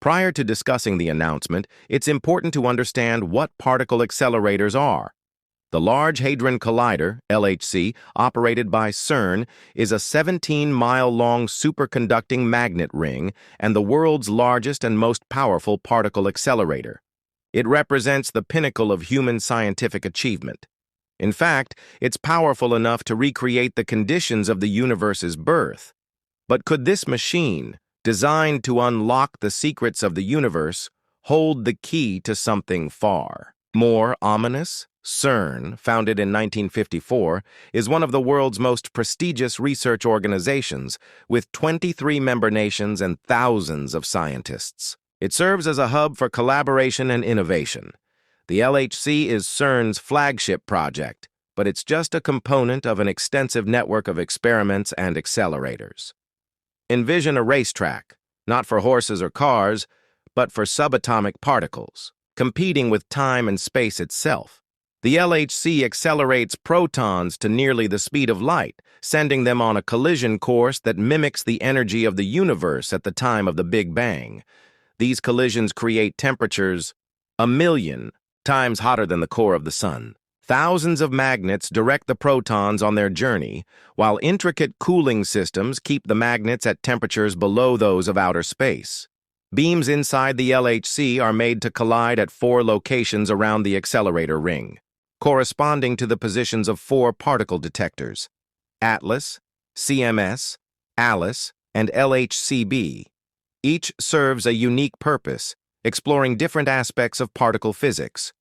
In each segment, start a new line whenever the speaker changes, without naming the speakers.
Prior to discussing the announcement, it's important to understand what particle accelerators are. The Large Hadron Collider, LHC, operated by CERN, is a 17-mile-long superconducting magnet ring and the world's largest and most powerful particle accelerator. It represents the pinnacle of human scientific achievement. In fact, it's powerful enough to recreate the conditions of the universe's birth. But could this machine, designed to unlock the secrets of the universe, hold the key to something far more ominous? CERN, founded in 1954, is one of the world's most prestigious research organizations, with 23 member nations and thousands of scientists. It serves as a hub for collaboration and innovation. The LHC is CERN's flagship project, but it's just a component of an extensive network of experiments and accelerators. Envision a racetrack, not for horses or cars, but for subatomic particles, competing with time and space itself. The LHC accelerates protons to nearly the speed of light, sending them on a collision course that mimics the energy of the universe at the time of the Big Bang. These collisions create temperatures 1,000,000 times hotter than the core of the sun. Thousands of magnets direct the protons on their journey, while intricate cooling systems keep the magnets at temperatures below those of outer space. Beams inside the LHC are made to collide at 4 locations around the accelerator ring, corresponding to the positions of 4 particle detectors: Atlas, CMS, ALICE, and LHCb. Each serves a unique purpose, exploring different aspects of particle physics.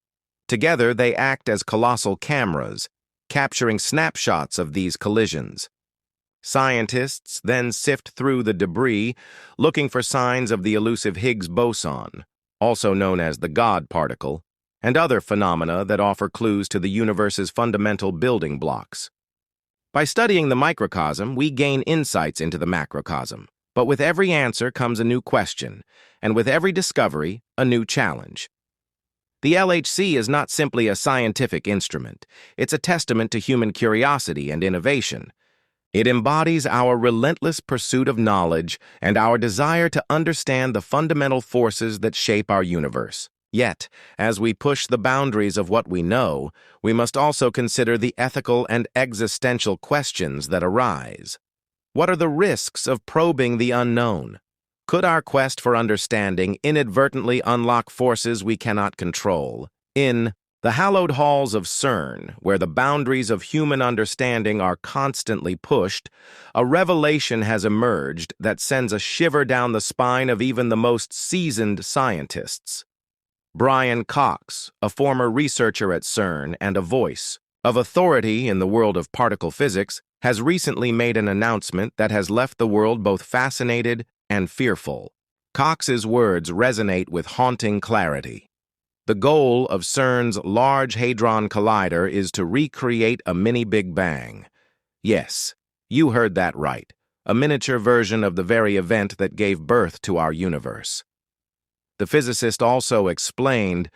Together, they act as colossal cameras, capturing snapshots of these collisions. Scientists then sift through the debris, looking for signs of the elusive Higgs boson, also known as the God particle, and other phenomena that offer clues to the universe's fundamental building blocks. By studying the microcosm, we gain insights into the macrocosm. But with every answer comes a new question, and with every discovery, a new challenge. The LHC is not simply a scientific instrument. It's a testament to human curiosity and innovation. It embodies our relentless pursuit of knowledge and our desire to understand the fundamental forces that shape our universe. Yet, as we push the boundaries of what we know, we must also consider the ethical and existential questions that arise. What are the risks of probing the unknown? Could our quest for understanding inadvertently unlock forces we cannot control? In the hallowed halls of CERN, where the boundaries of human understanding are constantly pushed, a revelation has emerged that sends a shiver down the spine of even the most seasoned scientists. Brian Cox, a former researcher at CERN and a voice of authority in the world of particle physics, has recently made an announcement that has left the world both fascinated and fearful. Cox's words resonate with haunting clarity. The goal of CERN's Large Hadron Collider is to recreate a mini Big Bang. Yes, you heard that right, a miniature version of the very event that gave birth to our universe. The physicist also explained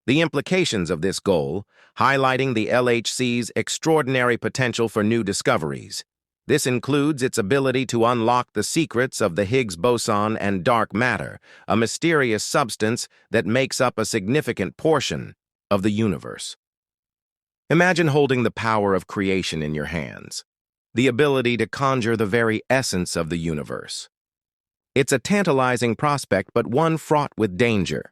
the implications of this goal, highlighting the LHC's extraordinary potential for new discoveries. This includes its ability to unlock the secrets of the Higgs boson and dark matter, a mysterious substance that makes up a significant portion of the universe. Imagine holding the power of creation in your hands, the ability to conjure the very essence of the universe. It's a tantalizing prospect, but one fraught with danger.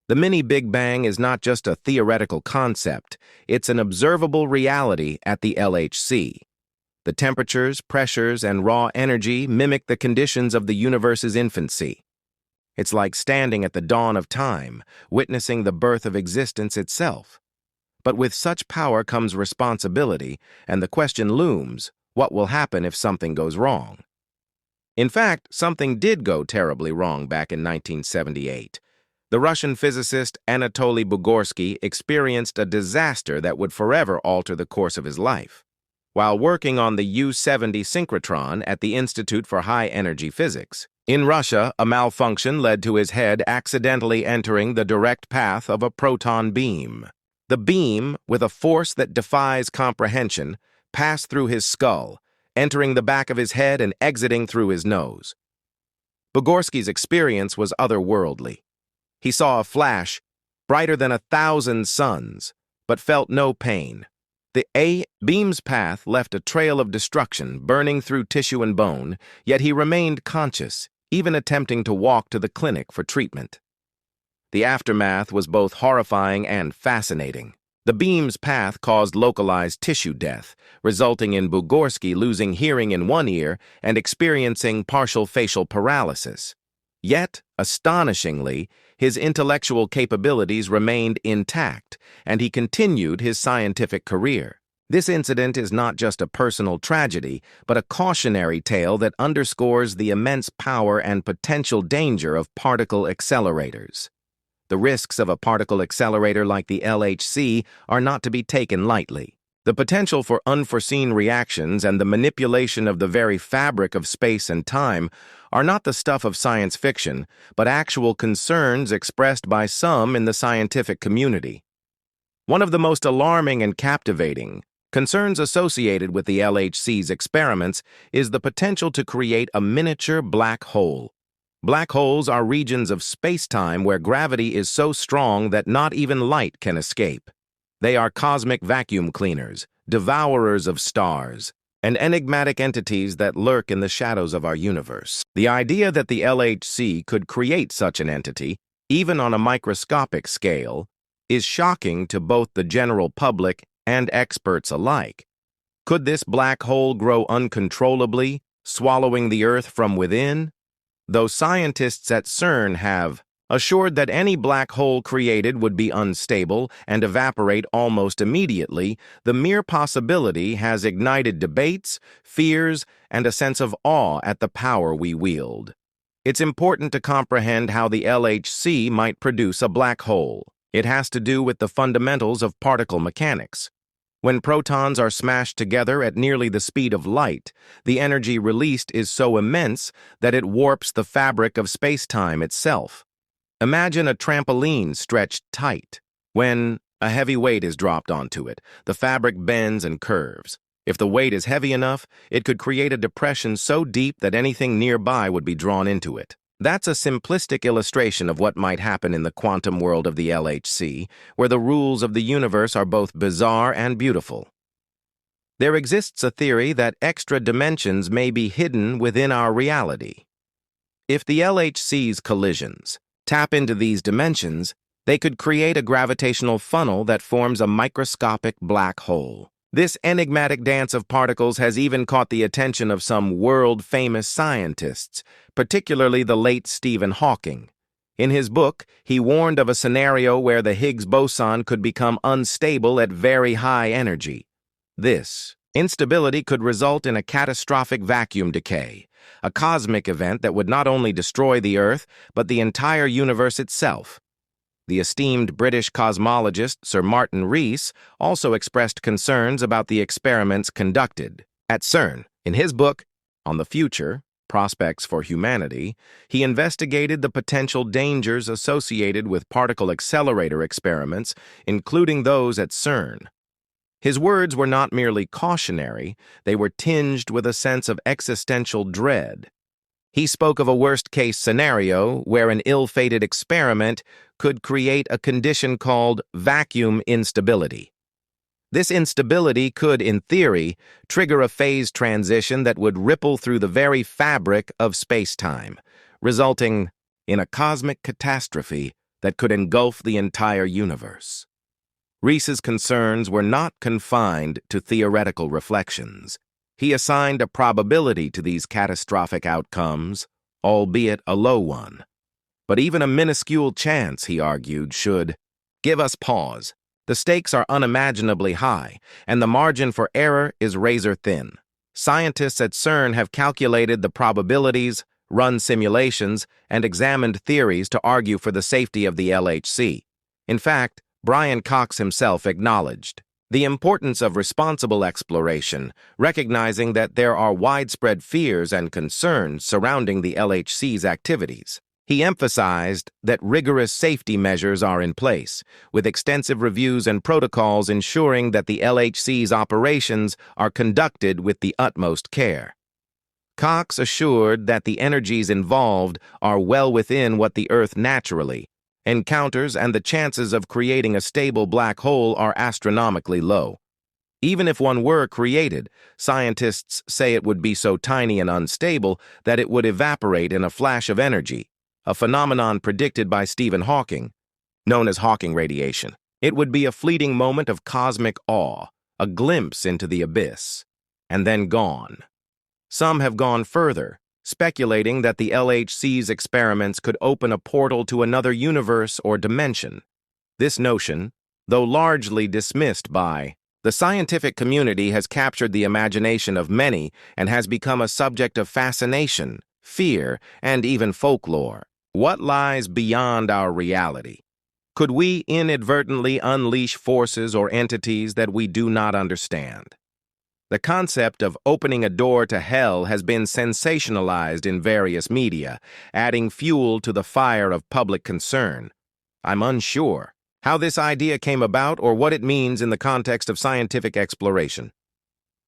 The mini Big Bang is not just a theoretical concept, it's an observable reality at the LHC. The temperatures, pressures, and raw energy mimic the conditions of the universe's infancy. It's like standing at the dawn of time, witnessing the birth of existence itself. But with such power comes responsibility, and the question looms, what will happen if something goes wrong? In fact, something did go terribly wrong back in 1978. The Russian physicist Anatoly Bugorsky experienced a disaster that would forever alter the course of his life. While working on the U-70 synchrotron at the Institute for High Energy Physics, in Russia, a malfunction led to his head accidentally entering the direct path of a proton beam. The beam, with a force that defies comprehension, passed through his skull, entering the back of his head and exiting through his nose. Bogorski's experience was otherworldly. He saw a flash, brighter than 1,000 suns, but felt no pain. The beam's path left a trail of destruction, burning through tissue and bone, yet he remained conscious, even attempting to walk to the clinic for treatment. The aftermath was both horrifying and fascinating. The beam's path caused localized tissue death, resulting in Bogorski losing hearing in one ear and experiencing partial facial paralysis. Yet, astonishingly, his intellectual capabilities remained intact, and he continued his scientific career. This incident is not just a personal tragedy, but a cautionary tale that underscores the immense power and potential danger of particle accelerators. The risks of a particle accelerator like the LHC are not to be taken lightly. The potential for unforeseen reactions and the manipulation of the very fabric of space and time are not the stuff of science fiction, but actual concerns expressed by some in the scientific community. One of the most alarming and captivating concerns associated with the LHC's experiments is the potential to create a miniature black hole. Black holes are regions of space-time where gravity is so strong that not even light can escape. They are cosmic vacuum cleaners, devourers of stars, and enigmatic entities that lurk in the shadows of our universe. The idea that the LHC could create such an entity, even on a microscopic scale, is shocking to both the general public and experts alike. Could this black hole grow uncontrollably, swallowing the Earth from within? Though scientists at CERN have assured that any black hole created would be unstable and evaporate almost immediately, the mere possibility has ignited debates, fears, and a sense of awe at the power we wield. It's important to comprehend how the LHC might produce a black hole. It has to do with the fundamentals of particle mechanics. When protons are smashed together at nearly the speed of light, the energy released is so immense that it warps the fabric of space-time itself. Imagine a trampoline stretched tight. When a heavy weight is dropped onto it, the fabric bends and curves. If the weight is heavy enough, it could create a depression so deep that anything nearby would be drawn into it. That's a simplistic illustration of what might happen in the quantum world of the LHC, where the rules of the universe are both bizarre and beautiful. There exists a theory that extra dimensions may be hidden within our reality. If the LHC's collisions tap into these dimensions, they could create a gravitational funnel that forms a microscopic black hole. This enigmatic dance of particles has even caught the attention of some world-famous scientists, particularly the late Stephen Hawking. In his book, he warned of a scenario where the Higgs boson could become unstable at very high energy. This instability could result in a catastrophic vacuum decay, a cosmic event that would not only destroy the Earth, but the entire universe itself. The esteemed British cosmologist Sir Martin Rees also expressed concerns about the experiments conducted at CERN. In his book, On the Future, Prospects for Humanity, he investigated the potential dangers associated with particle accelerator experiments, including those at CERN. His words were not merely cautionary, they were tinged with a sense of existential dread. He spoke of a worst-case scenario where an ill-fated experiment could create a condition called vacuum instability. This instability could, in theory, trigger a phase transition that would ripple through the very fabric of space-time, resulting in a cosmic catastrophe that could engulf the entire universe. Rees's concerns were not confined to theoretical reflections. He assigned a probability to these catastrophic outcomes, albeit a low one. But even a minuscule chance, he argued, should give us pause. The stakes are unimaginably high, and the margin for error is razor-thin. Scientists at CERN have calculated the probabilities, run simulations, and examined theories to argue for the safety of the LHC. In fact, Brian Cox himself acknowledged the importance of responsible exploration, recognizing that there are widespread fears and concerns surrounding the LHC's activities. He emphasized that rigorous safety measures are in place, with extensive reviews and protocols ensuring that the LHC's operations are conducted with the utmost care. Cox assured that the energies involved are well within what the Earth naturally encounters, and the chances of creating a stable black hole are astronomically low. Even if one were created, scientists say it would be so tiny and unstable that it would evaporate in a flash of energy, a phenomenon predicted by Stephen Hawking, known as Hawking radiation. It would be a fleeting moment of cosmic awe, a glimpse into the abyss, and then gone. Some have gone further, speculating that the LHC's experiments could open a portal to another universe or dimension. This notion, though largely dismissed by the scientific community, has captured the imagination of many and has become a subject of fascination, fear, and even folklore. What lies beyond our reality? Could we inadvertently unleash forces or entities that we do not understand? The concept of opening a door to hell has been sensationalized in various media, adding fuel to the fire of public concern. I'm unsure how this idea came about or what it means in the context of scientific exploration.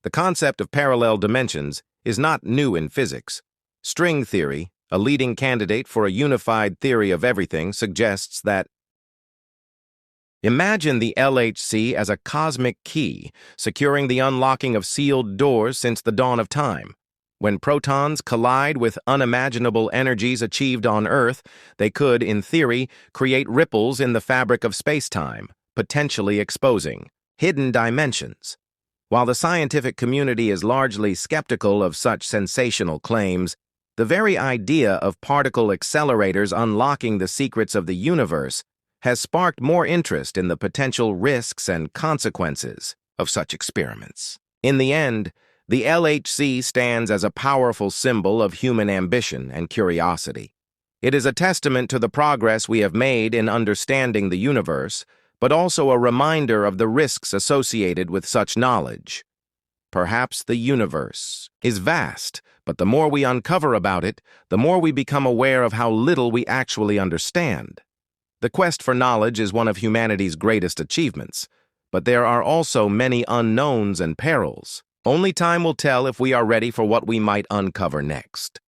The concept of parallel dimensions is not new in physics. String theory, a leading candidate for a unified theory of everything, suggests that imagine the LHC as a cosmic key, securing the unlocking of sealed doors since the dawn of time. When protons collide with unimaginable energies achieved on Earth, they could, in theory, create ripples in the fabric of space-time, potentially exposing hidden dimensions. While the scientific community is largely skeptical of such sensational claims, the very idea of particle accelerators unlocking the secrets of the universe has sparked more interest in the potential risks and consequences of such experiments. In the end, the LHC stands as a powerful symbol of human ambition and curiosity. It is a testament to the progress we have made in understanding the universe, but also a reminder of the risks associated with such knowledge. Perhaps the universe is vast, but the more we uncover about it, the more we become aware of how little we actually understand. The quest for knowledge is one of humanity's greatest achievements, but there are also many unknowns and perils. Only time will tell if we are ready for what we might uncover next.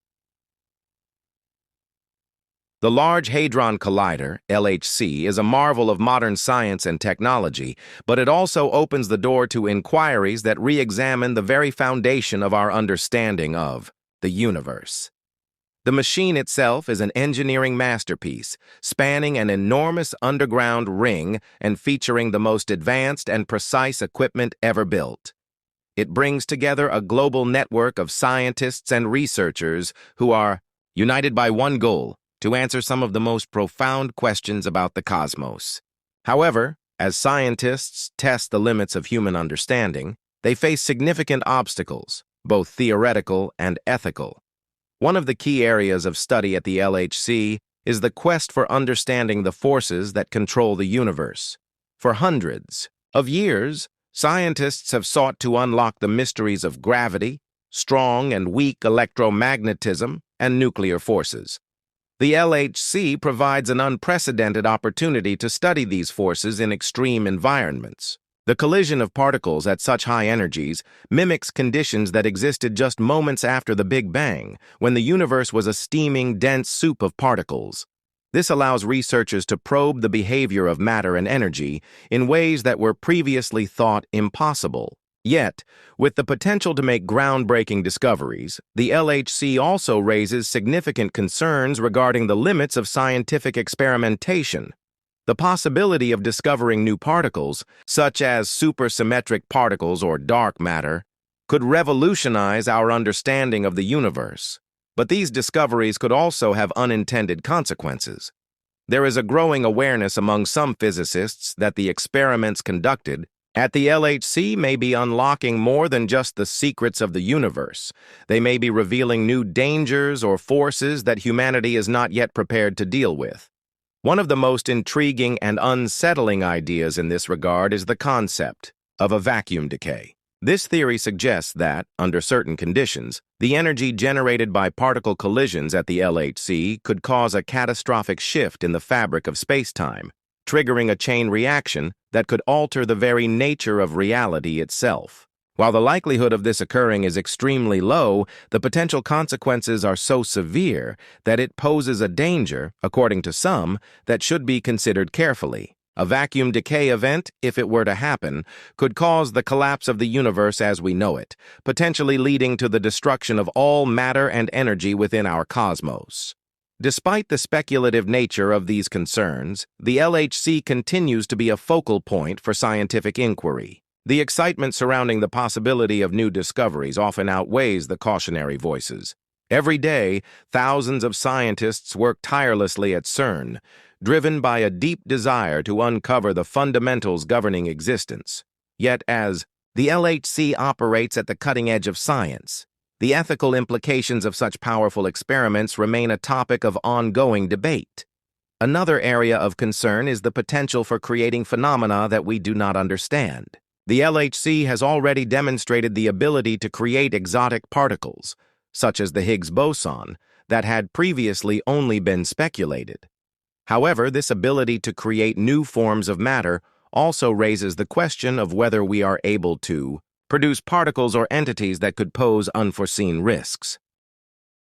The Large Hadron Collider, LHC, is a marvel of modern science and technology, but it also opens the door to inquiries that re-examine the very foundation of our understanding of the universe. The machine itself is an engineering masterpiece, spanning an enormous underground ring and featuring the most advanced and precise equipment ever built. It brings together a global network of scientists and researchers who are united by one goal: to answer some of the most profound questions about the cosmos. However, as scientists test the limits of human understanding, they face significant obstacles, both theoretical and ethical. One of the key areas of study at the LHC is the quest for understanding the forces that control the universe. For hundreds of years, scientists have sought to unlock the mysteries of gravity, strong and weak electromagnetism, and nuclear forces. The LHC provides an unprecedented opportunity to study these forces in extreme environments. The collision of particles at such high energies mimics conditions that existed just moments after the Big Bang, when the universe was a steaming, dense soup of particles. This allows researchers to probe the behavior of matter and energy in ways that were previously thought impossible. Yet, with the potential to make groundbreaking discoveries, the LHC also raises significant concerns regarding the limits of scientific experimentation. The possibility of discovering new particles, such as supersymmetric particles or dark matter, could revolutionize our understanding of the universe. But these discoveries could also have unintended consequences. There is a growing awareness among some physicists that the experiments conducted at the LHC may be unlocking more than just the secrets of the universe. They may be revealing new dangers or forces that humanity is not yet prepared to deal with. One of the most intriguing and unsettling ideas in this regard is the concept of a vacuum decay. This theory suggests that, under certain conditions, the energy generated by particle collisions at the LHC could cause a catastrophic shift in the fabric of space-time, triggering a chain reaction that could alter the very nature of reality itself. While the likelihood of this occurring is extremely low, the potential consequences are so severe that it poses a danger, according to some, that should be considered carefully. A vacuum decay event, if it were to happen, could cause the collapse of the universe as we know it, potentially leading to the destruction of all matter and energy within our cosmos. Despite the speculative nature of these concerns, the LHC continues to be a focal point for scientific inquiry. The excitement surrounding the possibility of new discoveries often outweighs the cautionary voices. Every day, thousands of scientists work tirelessly at CERN, driven by a deep desire to uncover the fundamentals governing existence. Yet, as the LHC operates at the cutting edge of science, the ethical implications of such powerful experiments remain a topic of ongoing debate. Another area of concern is the potential for creating phenomena that we do not understand. The LHC has already demonstrated the ability to create exotic particles, such as the Higgs boson, that had previously only been speculated. However, this ability to create new forms of matter also raises the question of whether we are able to produce particles or entities that could pose unforeseen risks.